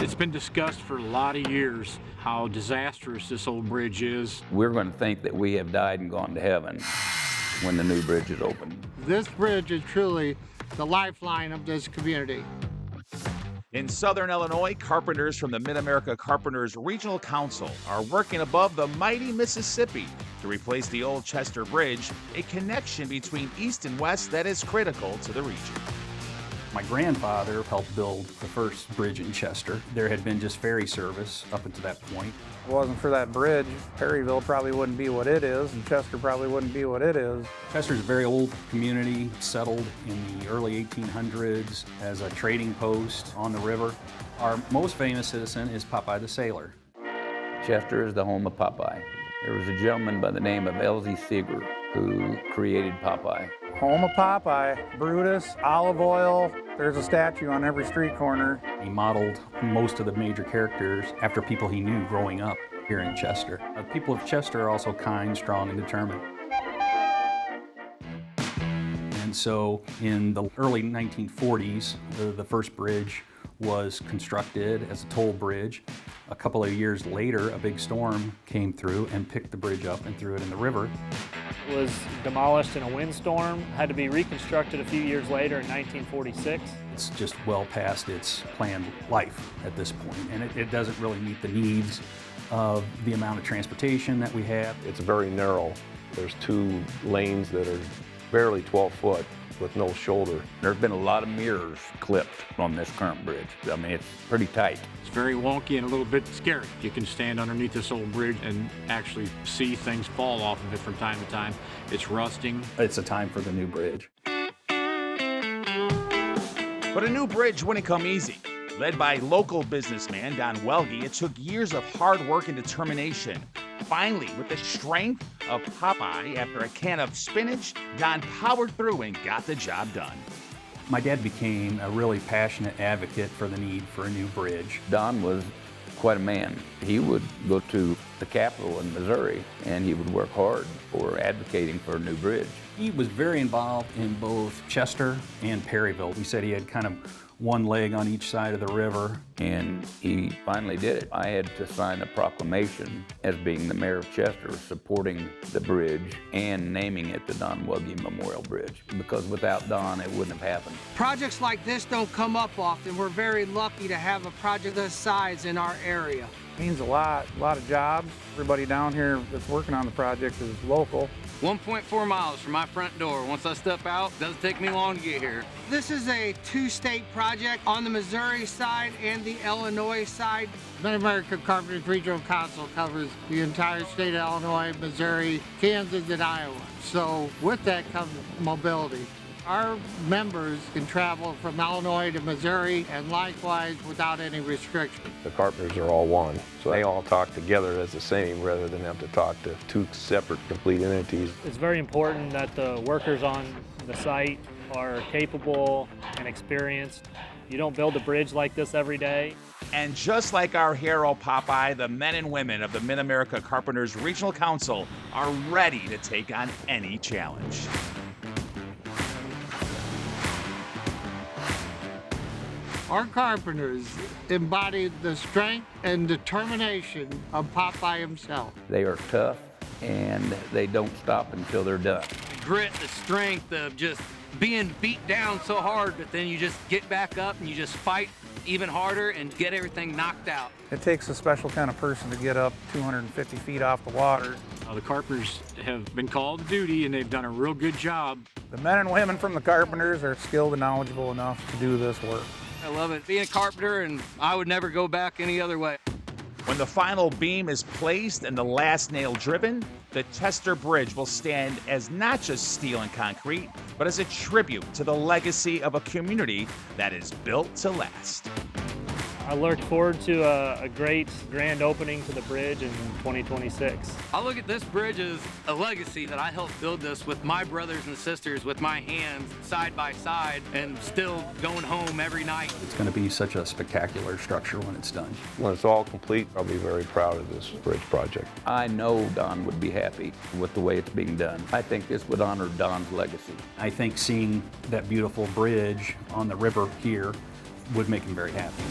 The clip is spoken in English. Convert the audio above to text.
It's been discussed for a lot of years how disastrous this old bridge is. We're going to think that we have died and gone to heaven when the new bridge is open. This bridge is truly the lifeline of this community. In southern Illinois, carpenters from the Mid-America Carpenters Regional Council are working above the mighty Mississippi to replace the old Chester Bridge, a connection between east and west that is critical to the region. My grandfather helped build the first bridge in Chester. There had been just ferry service up until that point. If it wasn't for that bridge, Perryville probably wouldn't be what it is, and Chester probably wouldn't be what it is. Chester's a very old community, settled in the early 1800s as a trading post on the river. Our most famous citizen is Popeye the Sailor. Chester is the home of Popeye. There was a gentleman by the name of Elsie Seeger who created Popeye. Home of Popeye, Brutus, olive oil, there's a statue on every street corner. He modeled most of the major characters after people he knew growing up here in Chester. The people of Chester are also kind, strong, and determined. And so in the early 1940s, the first bridge was constructed as a toll bridge. A couple of years later, a big storm came through and picked the bridge up and threw it in the river. It was demolished in a windstorm, had to be reconstructed a few years later in 1946. It's just well past its planned life at this point, and it doesn't really meet the needs of the amount of transportation that we have. It's very narrow. There's two lanes that are barely 12 foot with no shoulder. There's been a lot of mirrors clipped on this current bridge. I mean, it's pretty tight. It's very wonky and a little bit scary. You can stand underneath this old bridge and actually see things fall off of it from time to time. It's rusting. It's a time for the new bridge. But a new bridge wouldn't come easy. Led by local businessman Don Welge, it took years of hard work and determination. Finally, with the strength of Popeye, after a can of spinach, Don powered through and got the job done. My dad became a really passionate advocate for the need for a new bridge. Don was quite a man. He would go to the Capitol in Missouri and he would work hard for advocating for a new bridge. He was very involved in both Chester and Perryville. He said he had kind of one leg on each side of the river. And he finally did it. I had to sign a proclamation as being the mayor of Chester supporting the bridge and naming it the Don Welge Memorial Bridge, because without Don, it wouldn't have happened. Projects like this don't come up often. We're very lucky to have a project this size in our area. It means a lot of jobs. Everybody down here that's working on the project is local. 1.4 miles from my front door. Once I step out, it doesn't take me long to get here. This is a two-state project on the Missouri side and the Illinois side. Mid-America Carpenters Regional Council covers the entire state of Illinois, Missouri, Kansas, and Iowa. So with that comes mobility. Our members can travel from Illinois to Missouri and likewise without any restriction. The carpenters are all one, so they all talk together as the same rather than have to talk to two separate, complete entities. It's very important that the workers on the site are capable and experienced. You don't build a bridge like this every day. And just like our hero Popeye, the men and women of the Mid-America Carpenters Regional Council are ready to take on any challenge. Our carpenters embody the strength and determination of Popeye himself. They are tough and they don't stop until they're done. The grit, the strength of just being beat down so hard, but then you just get back up and you just fight even harder and get everything knocked out. It takes a special kind of person to get up 250 feet off the water. The carpenters have been called to duty and they've done a real good job. The men and women from the carpenters are skilled and knowledgeable enough to do this work. I love it. Being a carpenter, and I would never go back any other way. When the final beam is placed and the last nail driven, the Chester Bridge will stand as not just steel and concrete, but as a tribute to the legacy of a community that is built to last. I look forward to a great grand opening to the bridge in 2026. I look at this bridge as a legacy that I helped build this with my brothers and sisters, with my hands side by side, and still going home every night. It's going to be such a spectacular structure when it's done. When it's all complete, I'll be very proud of this bridge project. I know Don would be happy with the way it's being done. I think this would honor Don's legacy. I think seeing that beautiful bridge on the river here would make him very happy.